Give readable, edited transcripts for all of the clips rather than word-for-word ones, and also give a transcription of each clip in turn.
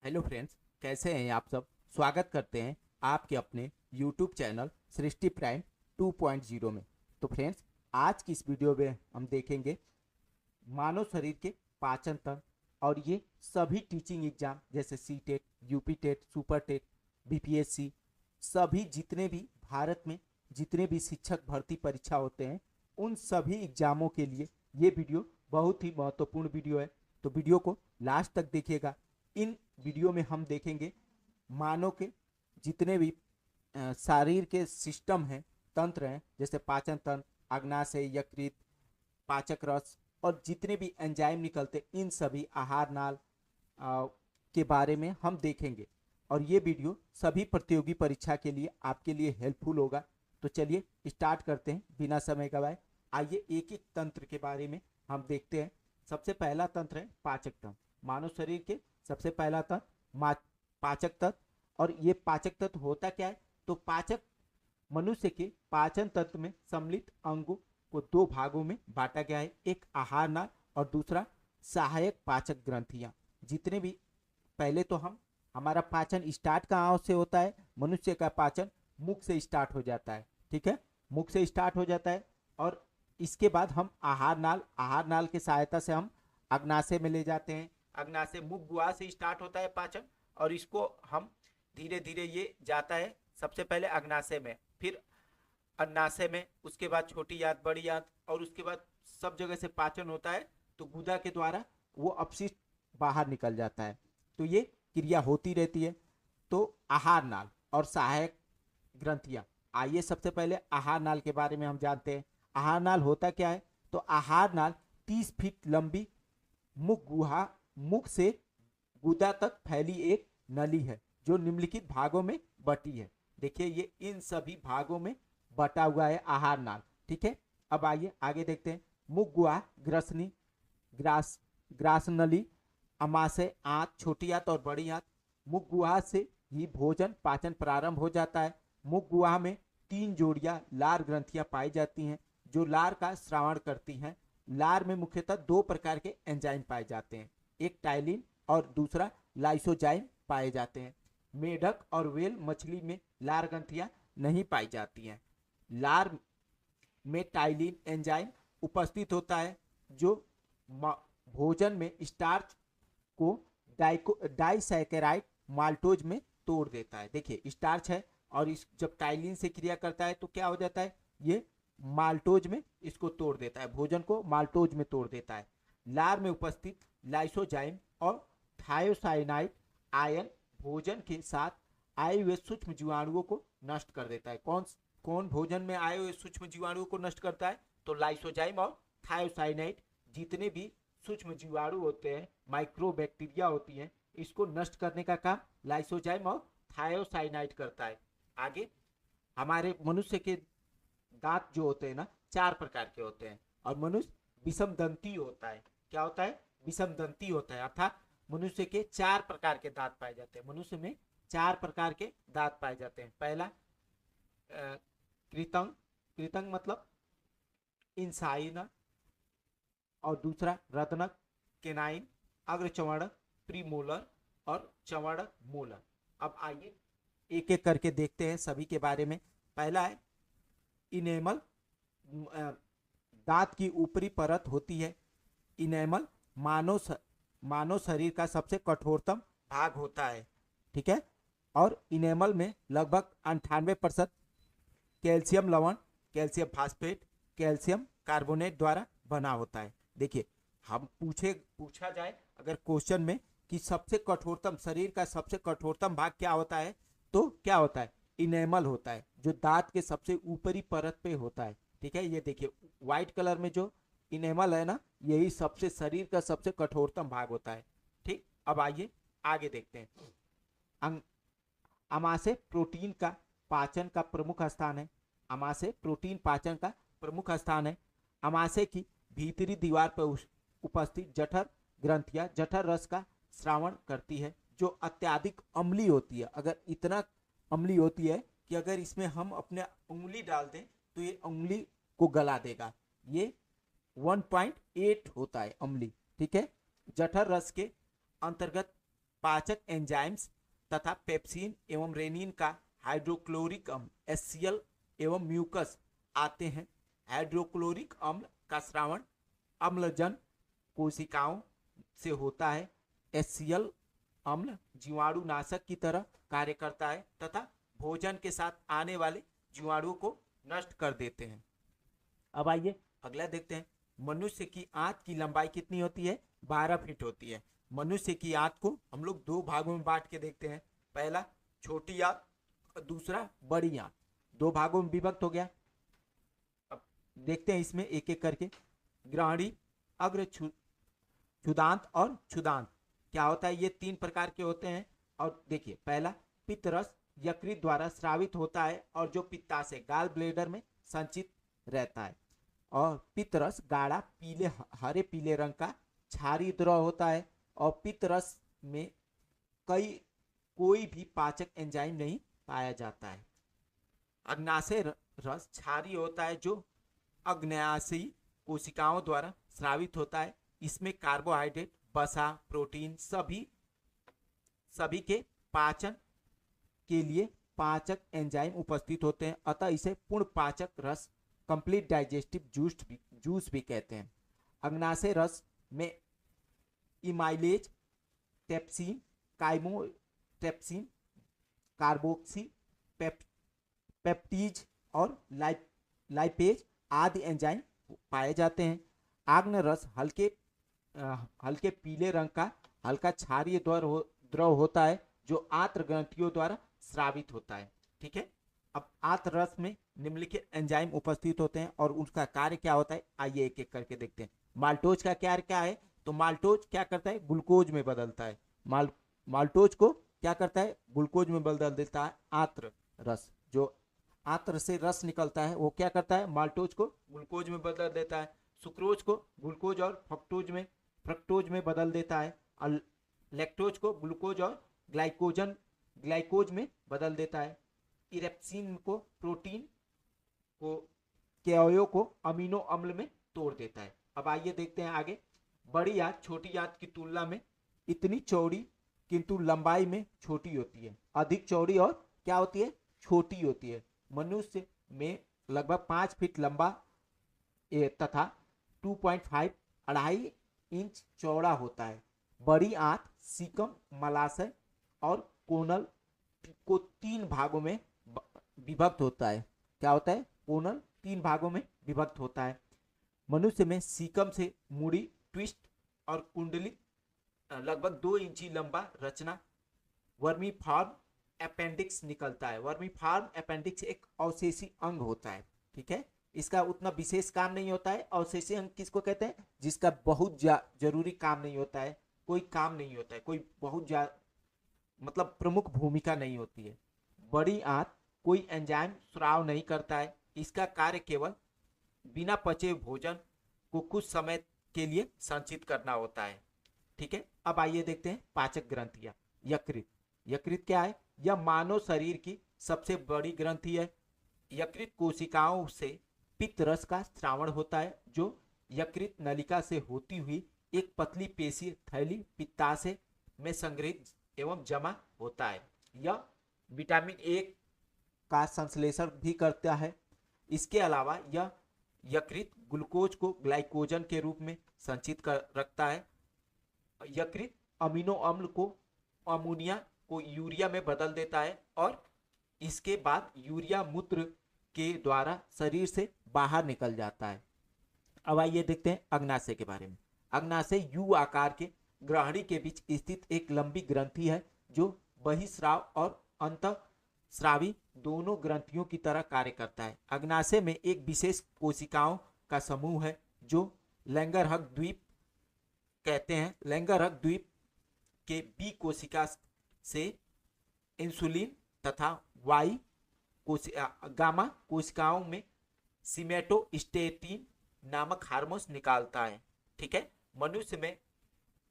Hello friends, कैसे हैं आप सब। स्वागत करते हैं आपके अपने यूट्यूब चैनल सृष्टि प्राइम 2.0 में। तो फ्रेंड्स, आज की इस वीडियो में हम देखेंगे मानव शरीर के पाचन तंत्र और ये सभी टीचिंग एग्जाम जैसे CTET, UP TET, super TET, BPSC, सभी जितने भी भारत में जितने भी शिक्षक भर्ती परीक्षा होते हैं उन सभी एग्जामों के लिए ये वीडियो बहुत ही महत्वपूर्ण वीडियो है। तो वीडियो को लास्ट तक देखिएगा। इन वीडियो में हम देखेंगे मानव के जितने भी शरीर के सिस्टम हैं, तंत्र हैं, जैसे पाचन तंत्र, अग्नाशय, यकृत, पाचक रस और जितने भी एंजाइम निकलते इन सभी आहार नाल के बारे में हम देखेंगे। और ये वीडियो सभी प्रतियोगी परीक्षा के लिए आपके लिए हेल्पफुल होगा। तो चलिए स्टार्ट करते हैं बिना समय गवाए। आइए एक एक तंत्र के बारे में हम देखते हैं। सबसे पहला तंत्र है पाचक तंत्र। मानव शरीर के सबसे पहला तंत्र पाचक तंत्र। और ये पाचक तंत्र होता क्या है? तो पाचक मनुष्य के पाचन तंत्र में सम्मिलित अंगों को दो भागों में बांटा गया है, एक आहार नाल और दूसरा सहायक पाचक ग्रंथियां। जितने भी पहले तो हम हमारा पाचन स्टार्ट कहाँ से होता है? मनुष्य का पाचन मुख से स्टार्ट हो जाता है, ठीक है, मुख से स्टार्ट हो जाता है। और इसके बाद हम आहार नाल की सहायता से हम अग्नाशय में ले जाते हैं। अग्नाशय मुख गुहा से स्टार्ट होता है पाचन, और इसको हम धीरे धीरे ये जाता है सबसे पहले अग्नाशय में, फिर अन्नाशय में, उसके बाद छोटी आंत, बड़ी आंत, और उसके बाद सब जगह से पाचन होता है तो गुदा के द्वारा वो अपशिष्ट बाहर निकल जाता है। तो ये क्रिया होती रहती है। तो आहार नाल और सहायक ग्रंथियां। आइए सबसे पहले आहार नाल के बारे में हम जानते हैं। आहार नाल होता क्या है? तो आहार नाल 30 फीट लंबी मुख गुहा मुख से गुदा तक फैली एक नली है जो निम्नलिखित भागों में बटी है। देखिए ये इन सभी भागों में बटा हुआ है आहार नाल, ठीक है। अब आइए आगे देखते हैं। मुख गुहा, ग्रसनी, ग्रास ग्रास नली, अमाशय, आंत, छोटी आंत और बड़ी आंत। मुख गुहा से ही भोजन पाचन प्रारंभ हो जाता है। मुख गुहा में 3 जोड़ियां लार ग्रंथियां पाई जाती हैं जो लार का श्रावण करती हैं। लार में मुख्यतः 2 प्रकार के एंजाइम पाए जाते हैं, एक टाइलिन और दूसरा लाइसोजाइम पाए जाते हैं। मेढक और व्हेल मछली में लार ग्रंथियां नहीं पाई जाती हैं। लार में टाइलिन एंजाइम उपस्थित होता है जो भोजन में स्टार्च को डाइसैकेराइड माल्टोज में तोड़ देता है। देखिए स्टार्च है और इस जब टाइलिन से क्रिया करता है तो क्या हो जाता है? ये माल्टोज में इसको तोड़ देता है, भोजन को माल्टोज में तोड़ देता है। लार में उपस्थित लाइसोजाइम और थायोसाइनाइड आयन भोजन के साथ आए हुए सूक्ष्म जीवाणुओं को नष्ट कर देता है। कौन कौन भोजन में आए हुए सूक्ष्म जीवाणुओं को नष्ट करता है? तो लाइसोजाइम और थायोसाइनाइड। जितने भी सूक्ष्म जीवाणु होते हैं, माइक्रो बैक्टीरिया होती हैं, इसको नष्ट करने का काम लाइसोजाइम और थायोसाइनाइड करता है। आगे हमारे मनुष्य के दांत जो होते हैं ना, 4 प्रकार के होते हैं और मनुष्य विषम दंती होता है। क्या होता है? विषम दंती होता है, अर्थात मनुष्य के 4 प्रकार के दांत पाए जाते हैं। मनुष्य में 4 प्रकार के दांत पाए जाते हैं। पहला कृतंग, कृतंग मतलब इंसाइनर, और दूसरा रत्नक, केनाइन, अग्र चवड़क, प्रीमोलर और चवड़क मोलर। अब आइए एक एक करके देखते हैं सभी के बारे में। पहला है इनेमल, दांत की ऊपरी परत होती है। इनेमल मानव शरीर का सबसे कठोरतम भाग होता है, ठीक है। और इनेमल में लगभग 98% कैल्शियम लवण, कैल्शियम फास्फेट, कैल्शियम कार्बोनेट द्वारा बना होता है। देखिए हम पूछा जाए अगर क्वेश्चन में कि सबसे कठोरतम शरीर का सबसे कठोरतम भाग क्या होता है, तो क्या होता है? इनेमल होता है, जो दांत के सबसे ऊपरी परत पे होता है, ठीक है। ये देखिए व्हाइट कलर में जो इनेमल है ना, यही सबसे शरीर का सबसे कठोरतम भाग होता है, ठीक। अब आइए आगे देखते हैं। अमाशय प्रोटीन का पाचन का प्रमुख स्थान है। अमाशय प्रोटीन पाचन का प्रमुख स्थान है। अमाशय की भीतरी दीवार पर उपस्थित जठर ग्रंथियां जठर रस का श्रावण करती है जो अत्यधिक अम्लीय होती है। अगर इतना अम्लीय होती है कि अगर इसमें हम अपने उंगली डाल दें तो ये उंगली को गला देगा। ये 1.8 होता है अम्ली, ठीक है। जठर रस के अंतर्गत पाचक एंजाइम्स तथा पेप्सिन एवं रेनिन का हाइड्रोक्लोरिक अम्ल HCl एवं म्यूकस आते हैं। हाइड्रोक्लोरिक अम्ल का स्रावण अम्लजन कोशिकाओं से होता है। HCl अम्ल जीवाणुनाशक की तरह कार्य करता है तथा भोजन के साथ आने वाले जीवाणुओं को नष्ट कर देते हैं। अब आइए अगला देखते हैं। मनुष्य की आंत की लंबाई कितनी होती है? 12 फीट होती है। मनुष्य की आंत को हम लोग दो भागों में बांट के देखते हैं। पहला छोटी आंत और दूसरा बड़ी आंत। दो भागों में विभक्त हो गया। अब देखते हैं इसमें एक एक करके। ग्रहणी, अग्र क्षुदांत और क्षुदांत क्या होता है? ये 3 प्रकार के होते हैं। और देखिए, पहला पित्तरस यकृत द्वारा स्रावित होता है और जो पित्ताशय गाल ब्लेडर में संचित रहता है। और पित्तरस गाढ़ा पीले हरे पीले रंग का क्षारीय द्रव होता है और पित्तरस में कोई भी पाचक एंजाइम नहीं पाया जाता है। अग्नाशय रस क्षारीय होता है जो अग्नाशयी कोशिकाओं द्वारा स्रावित होता है। इसमें कार्बोहाइड्रेट, वसा, प्रोटीन सभी के पाचन के लिए पाचक एंजाइम उपस्थित होते हैं, अतः इसे पूर्ण पाचक रस कंप्लीट डाइजेस्टिव जूस भी कहते हैं। अग्नाशय रस में इमाइलेज, ट्रेप्सिन, काइमोट्रेप्सिन, कार्बोक्सी पेप्टीज और लाइपेज आदि एंजाइम पाए जाते हैं। आग्न रस हल्के पीले रंग का हल्का क्षारीय द्रव होता है जो आंत्र ग्रंथियों द्वारा स्रावित होता है। ठीक है। अब आंत्र रस में निम्नलिखित एंजाइम उपस्थित होते हैं और उसका कार्य क्या होता है, आइए एक एक करके देखते हैं। माल्टोज का कार्य क्या है? तो माल्टोज क्या करता है? ग्लूकोज में बदलता है। माल्टोज को क्या करता है? ग्लूकोज में बदल देता है। आंत्र रस, जो आंत्र से रस निकलता है, वो क्या करता है? माल्टोज को ग्लूकोज में बदल देता है। सुक्रोज को ग्लूकोज और फ्रक्टोज में बदल देता है। और लैक्टोज को ग्लूकोज और ग्लाइकोज में बदल देता है। इरेप्सिन को प्रोटीन के अवयव को अमीनो अम्ल में तोड़ देता है। अब आइए देखते हैं आगे। बड़ी आंत छोटी आंत की तुलना में इतनी चौड़ी किंतु लंबाई में छोटी होती है। अधिक चौड़ी और क्या होती है? छोटी होती है। मनुष्य में लगभग 5 फीट लंबा तथा 2.5 अढ़ाई इंच चौड़ा होता है। बड़ी आंत सीकम, मलाशय और कोनल को 3 भागों में विभक्त होता है। क्या होता है? कोनल 3 भागों में विभक्त होता है। मनुष्य में सीकम से मुड़ी, ट्विस्ट और कुंडली लगभग 2 इंची लंबा रचना वर्मीफॉर्म अपेंडिक्स निकलता है। वर्मीफॉर्म अपेंडिक्स एक अवशेषी अंग होता है। ठीक है। इसका उतना विशेष काम नहीं होता है। अवशेषी अंग किसको कहते हैं? जिसका बहुत जरूरी काम नहीं होता है, कोई काम नहीं होता है, कोई बहुत मतलब प्रमुख भूमिका नहीं होती है। बड़ी आंत कोई एंजाइम स्राव नहीं करता है। इसका कार्य केवल बिना पचे भोजन को कुछ समय के लिए संचित करना होता है। ठीक है। अब आइए देखते हैं पाचक ग्रंथियां। यकृत। यकृत क्या है? यह मानव शरीर की सबसे बड़ी ग्रंथि है। यकृत कोशिकाओं से पित्त रस का स्रावण होता है जो यकृत नलिका से होती हुई एक पतली पेशीय थैली पित्ताशय में संग्रहित एवं जमा होता है। यह विटामिन ए का संश्लेषण भी करता है। इसके अलावा यह यकृत ग्लूकोज को ग्लाइकोजन के रूप में संचित कर रखता है। यकृत अमीनो अम्ल को अमोनिया को यूरिया में बदल देता है और इसके बाद यूरिया मूत्र के द्वारा शरीर से बाहर निकल जाता है। अब आइए देखते हैं अग्नाशय के बारे में। अग्नाशय यू आकार के ग्रहणी के बीच स्थित एक लंबी ग्रंथि है जो बहिस्राव और अंतःस्रावी दोनों ग्रंथियों की तरह कार्य करता है। अग्नाशय में एक विशेष कोशिकाओं का समूह है जो लैंगरहक द्वीप कहते हैं। लैंगरहक द्वीप के बी कोशिका से इंसुलिन तथा वाई गामा कोशिकाओं में सीमेटोस्टेटिन नामक हार्मोन निकालता है। ठीक है। मनुष्य में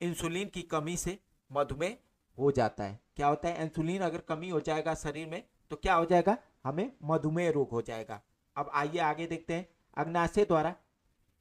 इंसुलिन की कमी से मधुमेह हो जाता है। क्या होता है? इंसुलिन अगर कमी हो जाएगा शरीर में तो क्या हो जाएगा? हमें मधुमेह रोग हो जाएगा। अब आइए आगे देखते हैं। अग्नाशय द्वारा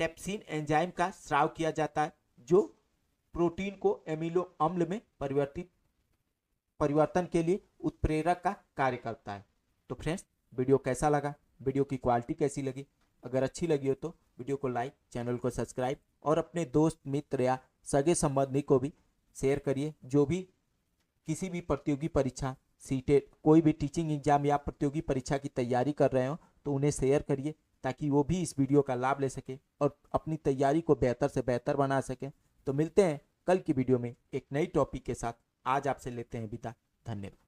ट्रेप्सिन एंजाइम का स्राव किया जाता है जो प्रोटीन को एमिनो अम्ल में परिवर्तित परिवर्तन के लिए उत्प्रेरक का कार्य करता है। तो फ्रेंड्स, वीडियो कैसा लगा, वीडियो की क्वालिटी कैसी लगी? अगर अच्छी लगी हो तो वीडियो को लाइक, चैनल को सब्सक्राइब और अपने दोस्त मित्र या सगे संबंधी को भी शेयर करिए। जो भी किसी भी प्रतियोगी परीक्षा, सीटेट, कोई भी टीचिंग एग्जाम या प्रतियोगी परीक्षा की तैयारी कर रहे हो तो उन्हें शेयर करिए, ताकि वो भी इस वीडियो का लाभ ले सके और अपनी तैयारी को बेहतर से बेहतर बना सके। तो मिलते हैं कल की वीडियो में एक नई टॉपिक के साथ। आज आपसे लेते हैं विदा। धन्यवाद।